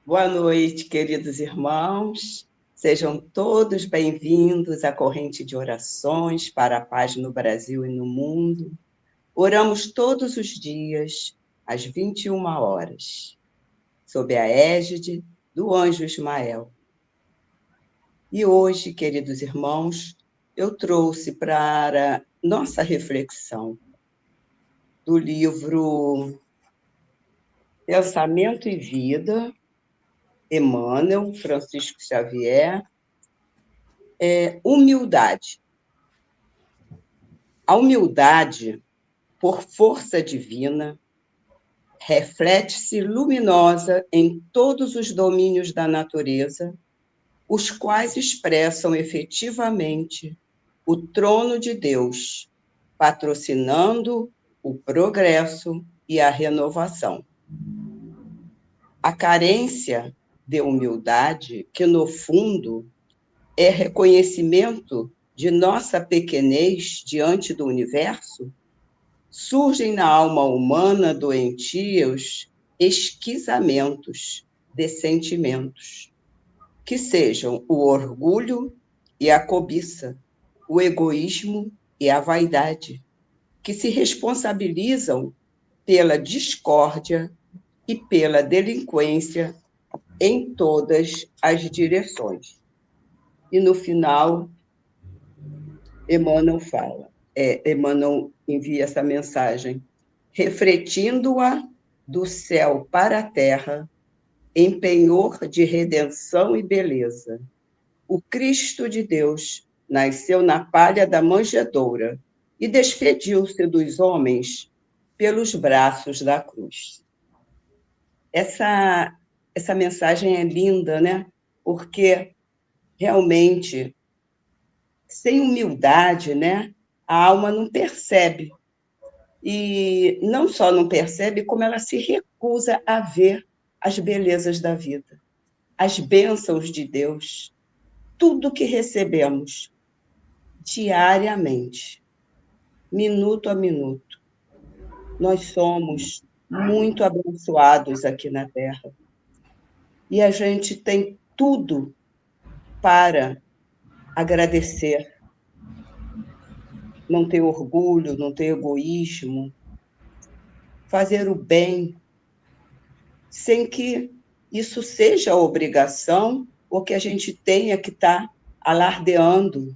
Boa noite, queridos irmãos. Sejam todos bem-vindos à corrente de orações para a paz no Brasil e no mundo. Oramos todos os dias, às 21 horas, sob a égide do anjo Ismael. E hoje, queridos irmãos, eu trouxe para nossa reflexão do livro Pensamento e Vida, Emmanuel, Francisco Xavier, humildade. A humildade, por força divina, reflete-se luminosa em todos os domínios da natureza, os quais expressam efetivamente o trono de Deus, patrocinando o progresso e a renovação. A carência de humildade, que no fundo é reconhecimento de nossa pequenez diante do universo, surgem na alma humana doentios esquisamentos de sentimentos, que sejam o orgulho e a cobiça, o egoísmo e a vaidade, que se responsabilizam pela discórdia e pela delinquência em todas as direções. E no final, Emmanuel envia essa mensagem, refletindo-a do céu para a terra, em penhor de redenção e beleza. O Cristo de Deus nasceu na palha da manjedoura e despediu-se dos homens pelos braços da cruz. Essa mensagem é linda, né? Porque realmente, sem humildade, né, a alma não percebe. E não só não percebe, como ela se recusa a ver as belezas da vida, as bênçãos de Deus, tudo que recebemos diariamente, minuto a minuto. Nós somos muito abençoados aqui na Terra. E a gente tem tudo para agradecer. Não ter orgulho, não ter egoísmo, fazer o bem, sem que isso seja obrigação ou que a gente tenha que estar alardeando,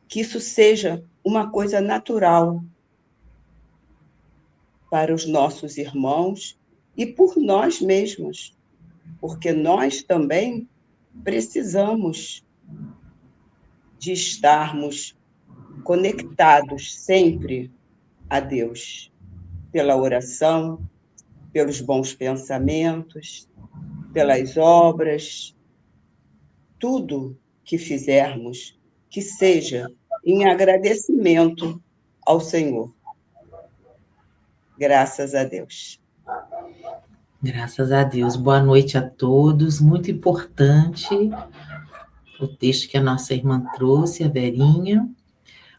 que isso seja uma coisa natural para os nossos irmãos e por nós mesmos, porque nós também precisamos de estarmos conectados sempre a Deus, pela oração, pelos bons pensamentos, pelas obras, tudo que fizermos, que seja em agradecimento ao Senhor. Graças a Deus. Graças a Deus. Boa noite a todos. Muito importante o texto que a nossa irmã trouxe, a Verinha,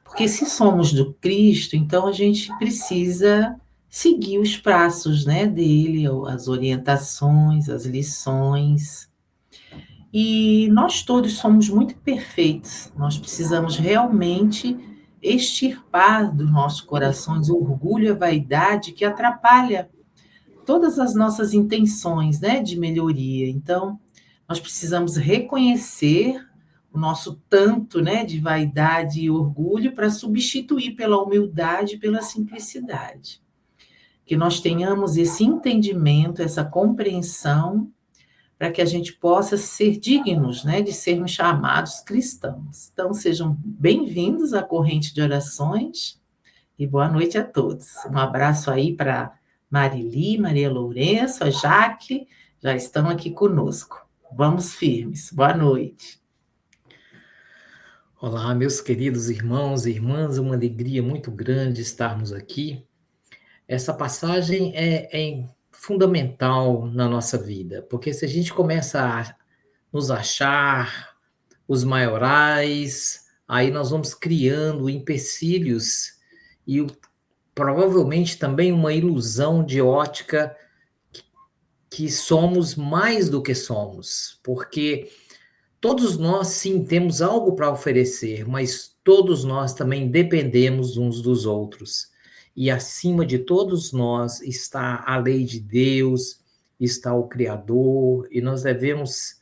porque se somos do Cristo, então a gente precisa seguir os passos, né, dele, as orientações, as lições. E nós todos somos muito perfeitos. Nós precisamos realmente extirpar dos nossos corações o orgulho e a vaidade que atrapalha todas as nossas intenções, né, de melhoria. Então, nós precisamos reconhecer o nosso tanto, né, de vaidade e orgulho para substituir pela humildade e pela simplicidade. Que nós tenhamos esse entendimento, essa compreensão, para que a gente possa ser dignos, né, de sermos chamados cristãos. Então, sejam bem-vindos à corrente de orações e boa noite a todos. Um abraço aí para Marili, Maria Lourenço, a Jaque, já estão aqui conosco. Vamos firmes. Boa noite. Olá, meus queridos irmãos e irmãs, uma alegria muito grande estarmos aqui. Essa passagem é fundamental na nossa vida, porque se a gente começa a nos achar os maiorais, aí nós vamos criando empecilhos e provavelmente também uma ilusão de ótica que somos mais do que somos, porque todos nós, sim, temos algo para oferecer, mas todos nós também dependemos uns dos outros. E acima de todos nós está a lei de Deus, está o Criador, e nós devemos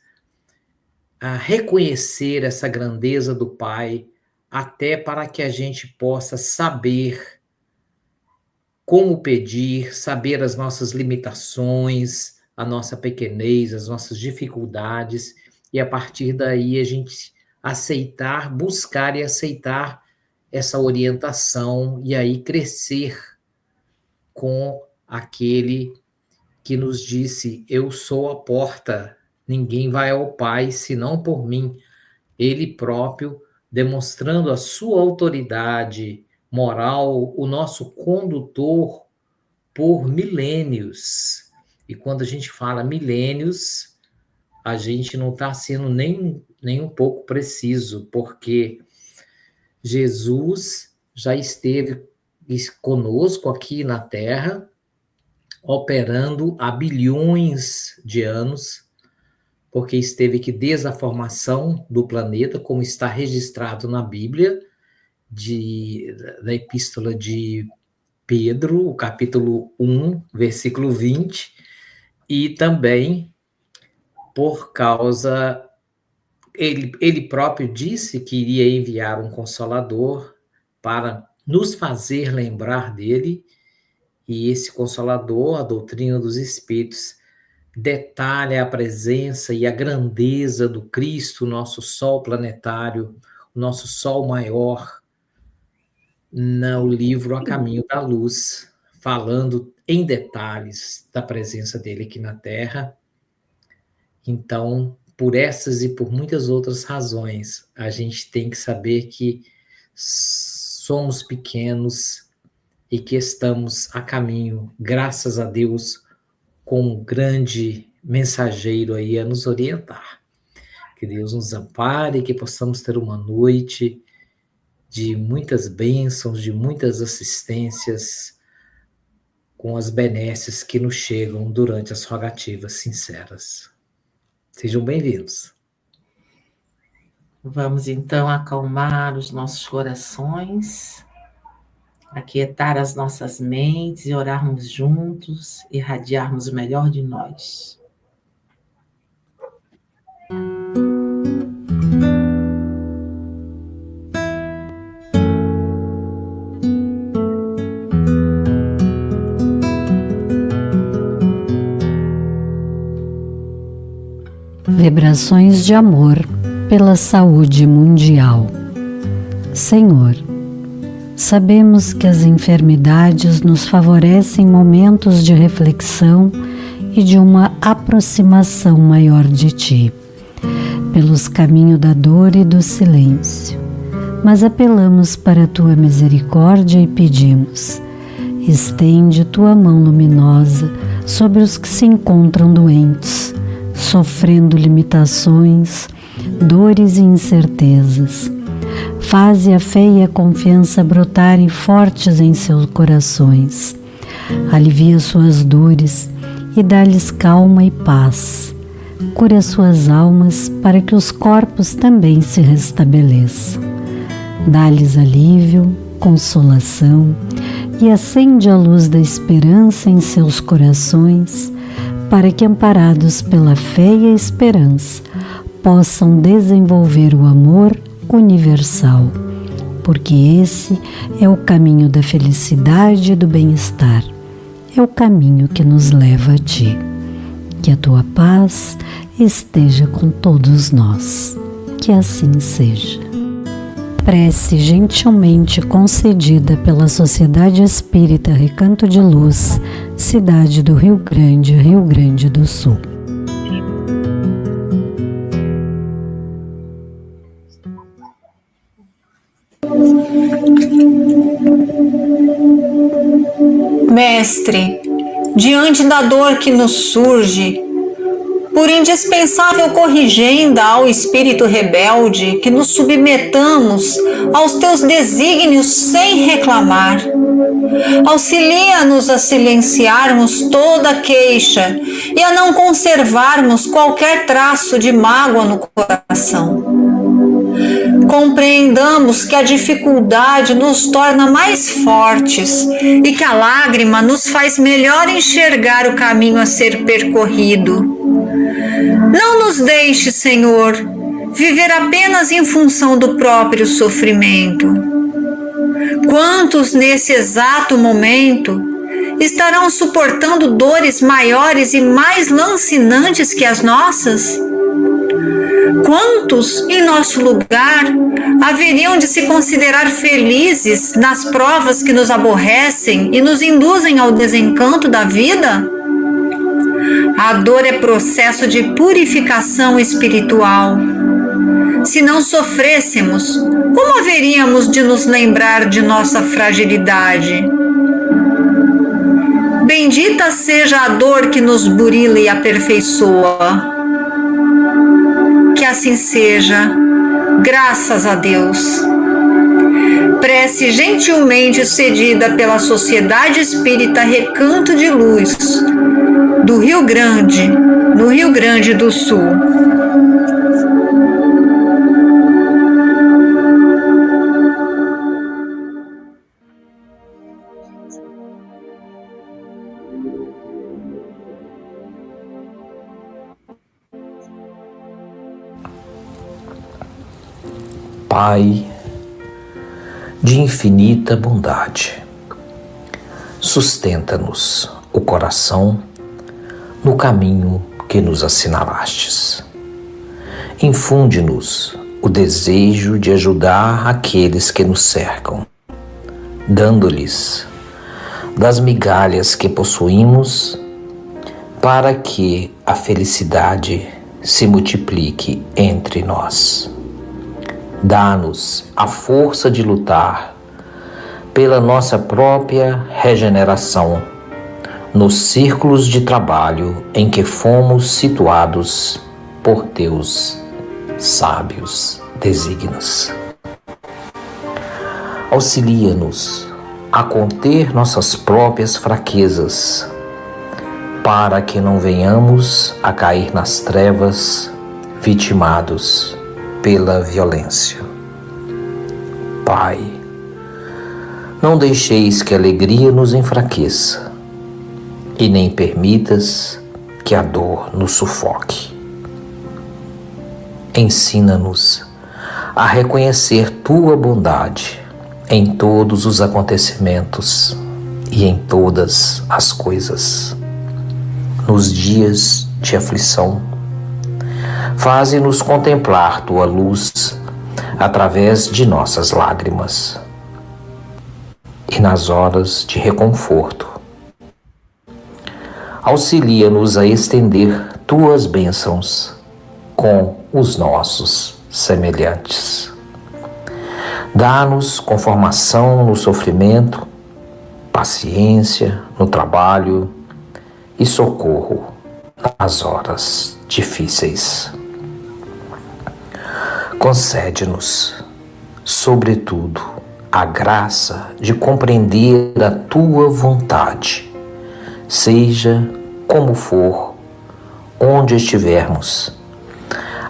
reconhecer essa grandeza do Pai, até para que a gente possa saber como pedir, saber as nossas limitações, a nossa pequenez, as nossas dificuldades, e a partir daí a gente aceitar, buscar e aceitar essa orientação, e aí crescer com aquele que nos disse: eu sou a porta, ninguém vai ao Pai senão por mim. Ele próprio demonstrando a sua autoridade moral, o nosso condutor por milênios. E quando a gente fala milênios, a gente não está sendo nem um pouco preciso, porque Jesus já esteve conosco aqui na Terra, operando há bilhões de anos, porque esteve aqui desde a formação do planeta, como está registrado na Bíblia, da Epístola de Pedro, o capítulo 1, versículo 20, e também por causa... Ele próprio disse que iria enviar um Consolador para nos fazer lembrar dele, e esse Consolador, a doutrina dos Espíritos, detalha a presença e a grandeza do Cristo, nosso Sol planetário, o nosso Sol maior, no livro A Caminho da Luz, falando em detalhes da presença dele aqui na Terra. Então, por essas e por muitas outras razões, a gente tem que saber que somos pequenos e que estamos a caminho, graças a Deus, com um grande mensageiro aí a nos orientar. Que Deus nos ampare, que possamos ter uma noite de muitas bênçãos, de muitas assistências, com as benesses que nos chegam durante as rogativas sinceras. Sejam bem-vindos. Vamos então acalmar os nossos corações, aquietar as nossas mentes e orarmos juntos, irradiarmos o melhor de nós. Vibrações de amor pela saúde mundial. Senhor, sabemos que as enfermidades nos favorecem momentos de reflexão e de uma aproximação maior de Ti, pelos caminhos da dor e do silêncio. Mas apelamos para a Tua misericórdia e pedimos: estende Tua mão luminosa sobre os que se encontram doentes, sofrendo limitações, dores e incertezas. Faze a fé e a confiança brotarem fortes em seus corações. Alivia suas dores e dá-lhes calma e paz. Cura suas almas para que os corpos também se restabeleçam. Dá-lhes alívio, consolação e acende a luz da esperança em seus corações, para que, amparados pela fé e a esperança, possam desenvolver o amor universal, porque esse é o caminho da felicidade e do bem-estar, é o caminho que nos leva a Ti. Que a Tua paz esteja com todos nós, que assim seja. Prece gentilmente concedida pela Sociedade Espírita Recanto de Luz, cidade do Rio Grande do Sul. Mestre, diante da dor que nos surge, por indispensável corrigenda ao espírito rebelde, que nos submetamos aos Teus desígnios sem reclamar. Auxilia-nos a silenciarmos toda queixa e a não conservarmos qualquer traço de mágoa no coração. Compreendamos que a dificuldade nos torna mais fortes e que a lágrima nos faz melhor enxergar o caminho a ser percorrido. Não nos deixe, Senhor, viver apenas em função do próprio sofrimento. Quantos nesse exato momento estarão suportando dores maiores e mais lancinantes que as nossas? Quantos, em nosso lugar, haveriam de se considerar felizes nas provas que nos aborrecem e nos induzem ao desencanto da vida? A dor é processo de purificação espiritual. Se não sofrêssemos, como haveríamos de nos lembrar de nossa fragilidade? Bendita seja a dor que nos burila e aperfeiçoa. Que assim seja, graças a Deus. Prece gentilmente cedida pela Sociedade Espírita Recanto de Luz, do Rio Grande, no Rio Grande do Sul. Pai de infinita bondade, sustenta-nos o coração no caminho que nos assinalastes. Infunde-nos o desejo de ajudar aqueles que nos cercam, dando-lhes das migalhas que possuímos, para que a felicidade se multiplique entre nós. Dá-nos a força de lutar pela nossa própria regeneração nos círculos de trabalho em que fomos situados por teus sábios desígnios. Auxilia-nos a conter nossas próprias fraquezas, para que não venhamos a cair nas trevas, vitimados pela violência. Pai, não deixeis que a alegria nos enfraqueça e nem permitas que a dor nos sufoque. Ensina-nos a reconhecer tua bondade em todos os acontecimentos e em todas as coisas. Nos dias de aflição, faze-nos contemplar tua luz através de nossas lágrimas. E nas horas de reconforto, auxilia-nos a estender tuas bênçãos com os nossos semelhantes. Dá-nos conformação no sofrimento, paciência no trabalho e socorro nas horas difíceis. Concede-nos, sobretudo, a graça de compreender a tua vontade, seja como for, onde estivermos,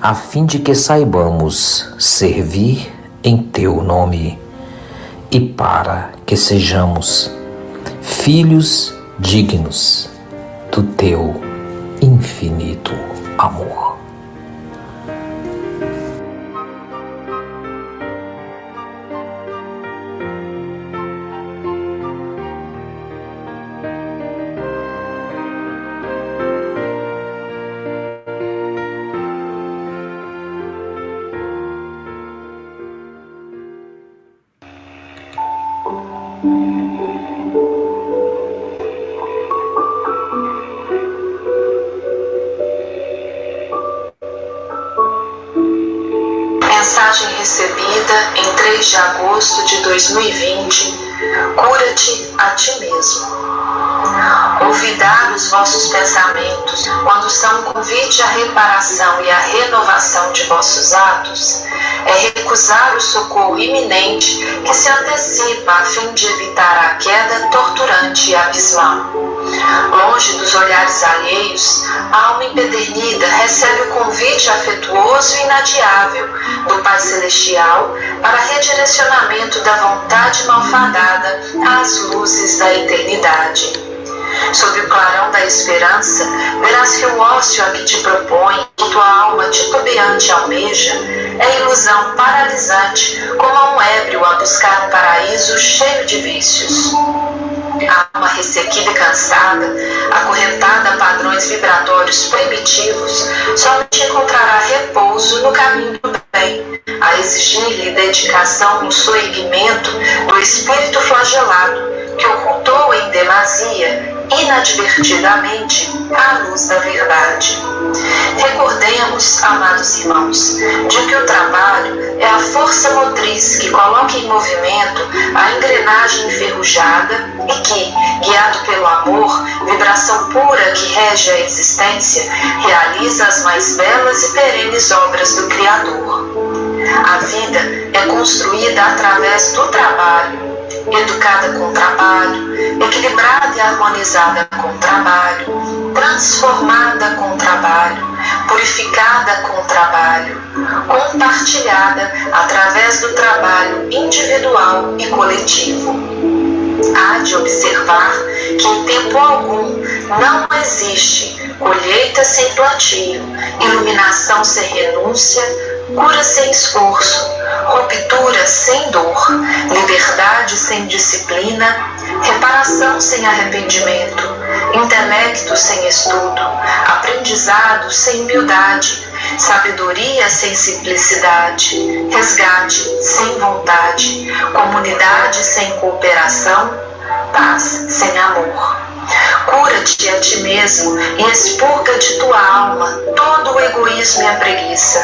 a fim de que saibamos servir em teu nome e para que sejamos filhos dignos do teu infinito amor. Mensagem recebida em 3 de agosto de 2020. Cura-te a ti mesmo. Olvidar os vossos pensamentos, quando são um convite à reparação e à renovação de vossos atos, é recusar o socorro iminente que se antecipa a fim de evitar a queda torturante e abismal. Longe dos olhares alheios, a alma empedernida recebe o convite afetuoso e inadiável do Pai Celestial para redirecionamento da vontade malfadada às luzes da eternidade. Sob o clarão da esperança, verás que o ócio a que te propõe, que tua alma titubeante almeja, é ilusão paralisante, como a um ébrio a buscar um paraíso cheio de vícios. A alma ressequida e cansada, acorrentada a padrões vibratórios primitivos, somente encontrará repouso no caminho do bem, a exigir-lhe dedicação no soerguimento do espírito flagelado, que ocultou em demasia, inadvertidamente, a luz da verdade. Recordemos, amados irmãos, de que o trabalho é a força motriz que coloca em movimento a engrenagem enferrujada e que, guiado pelo amor, vibração pura que rege a existência, realiza as mais belas e perenes obras do Criador. A vida é construída através do trabalho, educada com trabalho, equilibrada e harmonizada com trabalho, transformada com trabalho, purificada com trabalho, compartilhada através do trabalho individual e coletivo. Há de observar que em tempo algum não existe colheita sem plantio, iluminação sem renúncia, cura sem esforço, ruptura sem dor, liberdade sem disciplina, reparação sem arrependimento, intelecto sem estudo, aprendizado sem humildade, sabedoria sem simplicidade, resgate sem vontade, comunidade sem cooperação, paz sem amor. Cura-te a ti mesmo e expurga de tua alma todo o egoísmo e a preguiça.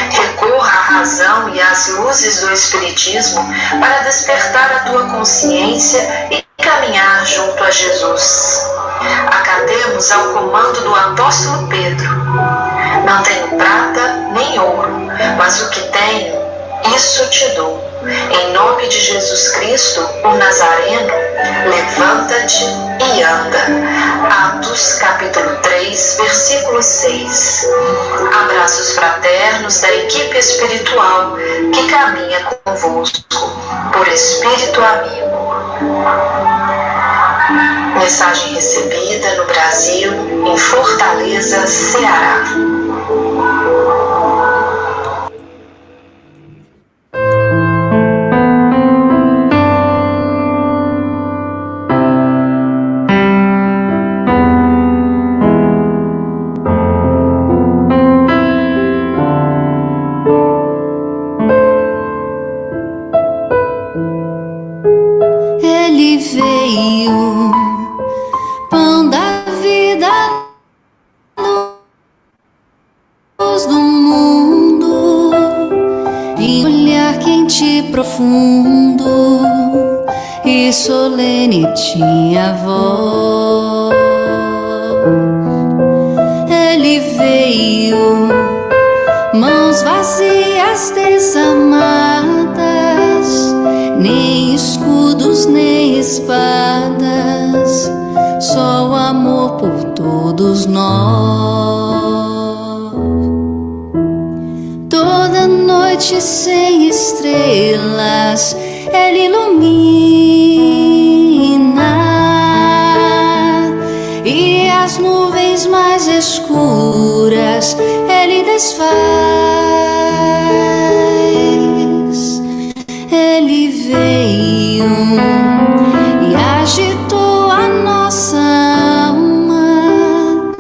Recorra à razão e às luzes do Espiritismo para despertar a tua consciência e caminhar junto a Jesus. Acatemos ao comando do apóstolo Pedro. Não tenho prata nem ouro, mas o que tenho, isso te dou. Em nome de Jesus Cristo, o Nazareno, levanta-te e anda. Atos capítulo 3, versículo 6. Abraços fraternos da equipe espiritual que caminha convosco, por espírito amigo. Mensagem recebida no Brasil, em Fortaleza, Ceará. Ele veio, pão da vida, luz do mundo, e olhar quente e profundo, e solene tinha voz. Ele veio, mãos vazias, desamadas, nem escudos, nem espadas, só o amor por todos nós. Toda noite sem estrelas, Ele ilumina, e as nuvens mais escuras Ele desfaz. Ele veio e agitou a nossa alma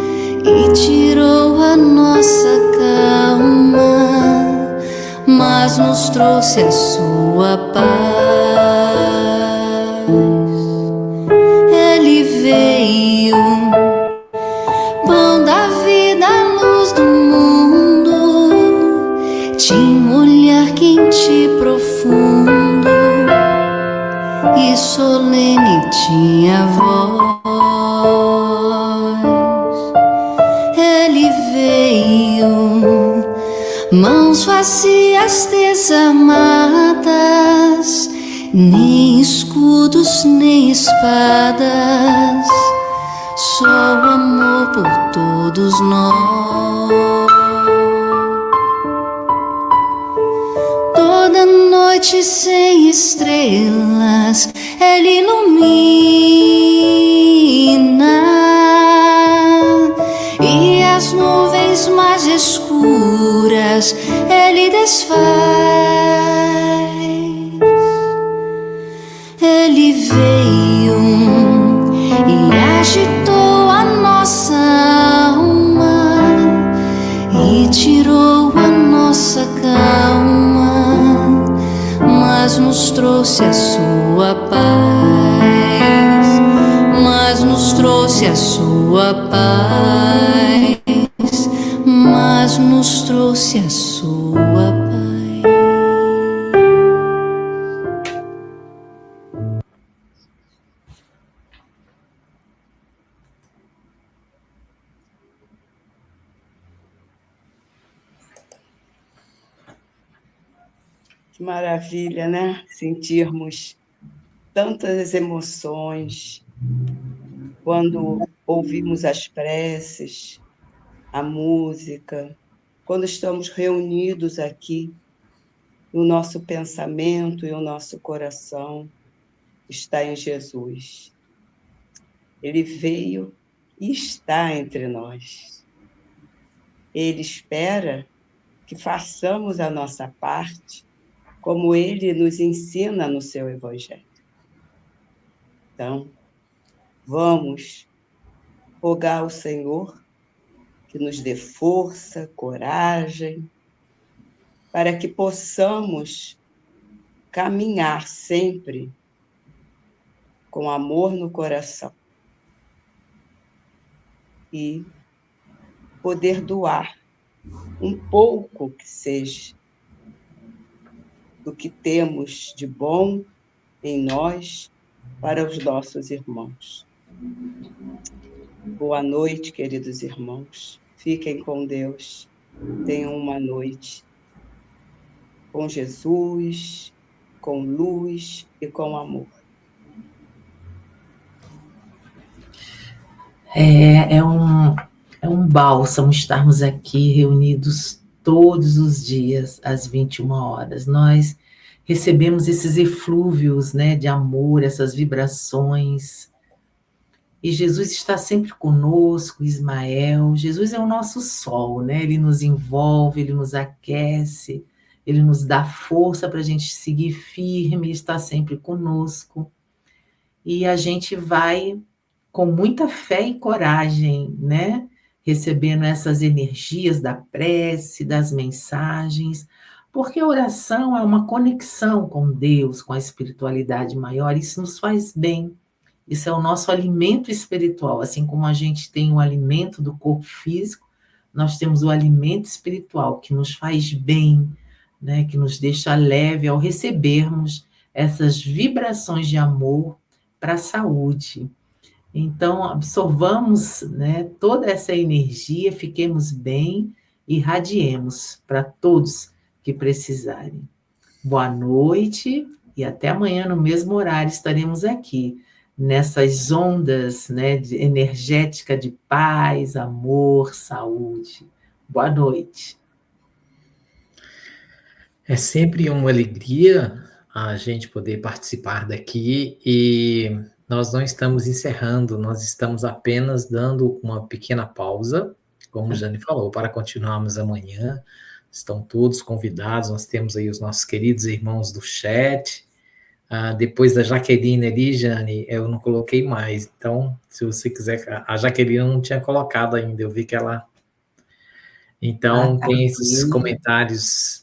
e tirou a nossa calma, mas nos trouxe a sua paz. Ele veio, pão da vida, luz do mundo, tinha um olhar quente e profundo, e solene tinha voz. bacias desarmadas, nem escudos, nem espadas, só o amor por todos nós. Toda noite sem estrelas, Ele ilumina, e as nuvens mais escuras Ele desfaz. Ele veio e agitou a nossa alma e tirou a nossa calma, mas nos trouxe a sua paz, mas nos trouxe a sua paz, mas nos trouxe a sua paz. Que maravilha, né? Sentirmos tantas emoções quando ouvimos as preces, a música, quando estamos reunidos aqui, o nosso pensamento e o nosso coração está em Jesus. Ele veio e está entre nós. Ele espera que façamos a nossa parte, como ele nos ensina no seu Evangelho. Então, vamos rogar ao Senhor que nos dê força, coragem, para que possamos caminhar sempre com amor no coração e poder doar um pouco que seja do que temos de bom em nós para os nossos irmãos. Boa noite, queridos irmãos. Fiquem com Deus. Tenham uma noite com Jesus, com luz e com amor. É um bálsamo estarmos aqui reunidos todos os dias às 21 horas. Nós recebemos esses eflúvios, né, de amor, essas vibrações. E Jesus está sempre conosco, Ismael. Jesus é o nosso sol, né? Ele nos envolve, ele nos aquece, ele nos dá força para a gente seguir firme, está sempre conosco. E a gente vai com muita fé e coragem, né? Recebendo essas energias da prece, das mensagens, porque a oração é uma conexão com Deus, com a espiritualidade maior, isso nos faz bem. Isso é o nosso alimento espiritual, assim como a gente tem o alimento do corpo físico, nós temos o alimento espiritual que nos faz bem, né? Que nos deixa leve ao recebermos essas vibrações de amor para a saúde. Então, absorvamos, né, toda essa energia, fiquemos bem e irradiemos para todos que precisarem. Boa noite e até amanhã no mesmo horário estaremos aqui, nessas ondas, né, energética de paz, amor, saúde. Boa noite. É sempre uma alegria a gente poder participar daqui e nós não estamos encerrando, nós estamos apenas dando uma pequena pausa, como o Jane falou, para continuarmos amanhã. Estão todos convidados, nós temos aí os nossos queridos irmãos do chat. Depois da Jaqueline ali, Jane, eu não coloquei mais, então, se você quiser, a Jaqueline eu não tinha colocado ainda, eu vi que ela... Então, tem esses comentários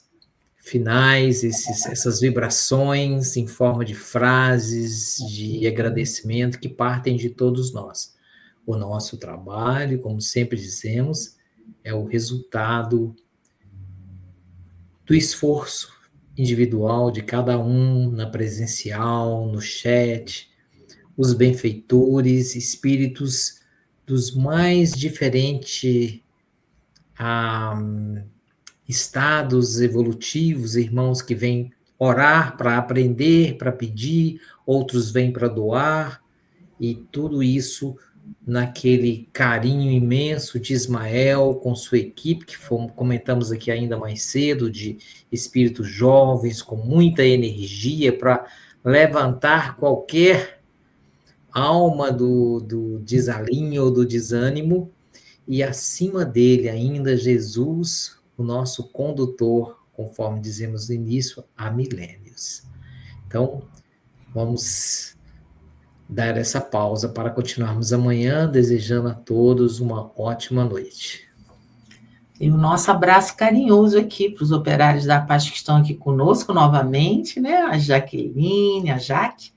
finais, essas vibrações em forma de frases de agradecimento que partem de todos nós. O nosso trabalho, como sempre dizemos, é o resultado do esforço individual de cada um, na presencial, no chat, os benfeitores, espíritos dos mais diferentes estados evolutivos, irmãos que vêm orar para aprender, para pedir, outros vêm para doar, e tudo isso naquele carinho imenso de Ismael com sua equipe, que comentamos aqui ainda mais cedo, de espíritos jovens com muita energia para levantar qualquer alma do desalinho ou do desânimo, e acima dele ainda Jesus, o nosso condutor, conforme dizemos no início, há milênios. Então, vamos dar essa pausa para continuarmos amanhã, desejando a todos uma ótima noite. E o nosso abraço carinhoso aqui para os operários da paz que estão aqui conosco novamente, né? A Jaqueline, a Jaque,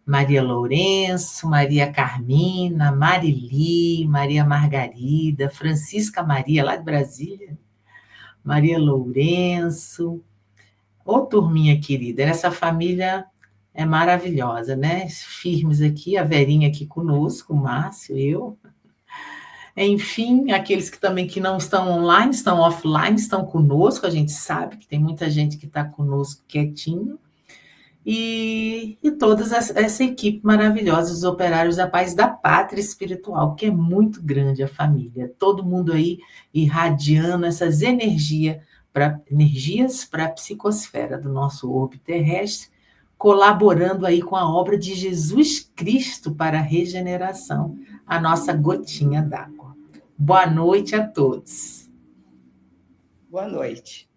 Maria Lourenço, Maria Carmina, Marili, Maria Margarida, Francisca Maria, lá de Brasília, Maria Lourenço. Ô, turminha querida, essa família é maravilhosa, né? Firmes aqui, a Verinha aqui conosco, o Márcio, eu. Enfim, aqueles que também que não estão online, estão offline, estão conosco, a gente sabe que tem muita gente que está conosco quietinho. E toda essa equipe maravilhosa, os operários da paz da pátria espiritual, que é muito grande a família. Todo mundo aí irradiando essas energias para a psicosfera do nosso orbe terrestre, colaborando aí com a obra de Jesus Cristo para a regeneração, a nossa gotinha d'água. Boa noite a todos. Boa noite.